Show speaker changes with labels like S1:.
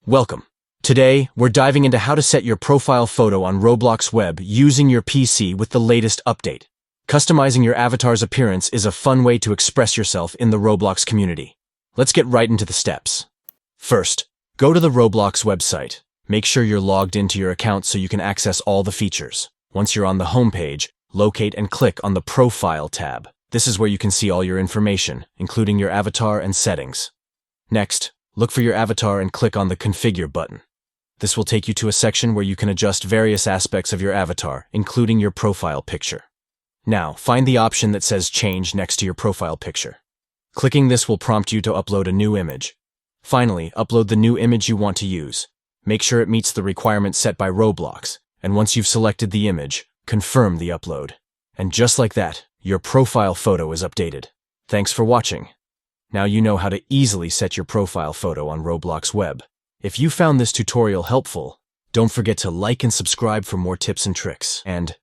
S1: Welcome. Today, we're diving into how to set your profile photo on Roblox Web using your PC with the latest update. Customizing your avatar's appearance is a fun way to express yourself in the Roblox community. Let's get right into the steps. First, go to the Roblox website. Make sure you're logged into your account so you can access all the features. Once you're on the homepage, locate and click on the Profile tab. This is where you can see all your information, including your avatar and settings. Next, look for your avatar and click on the Configure button. This will take you to a section where you can adjust various aspects of your avatar, including your profile picture. Now, find the option that says Change next to your profile picture. Clicking this will prompt you to upload a new image. Finally, upload the new image you want to use. Make sure it meets the requirements set by Roblox, and once you've selected the image, confirm the upload. And just like that, your profile photo is updated. Thanks for watching. Now you know how to easily set your profile photo on Roblox Web. If you found this tutorial helpful, don't forget to like and subscribe for more tips and tricks. And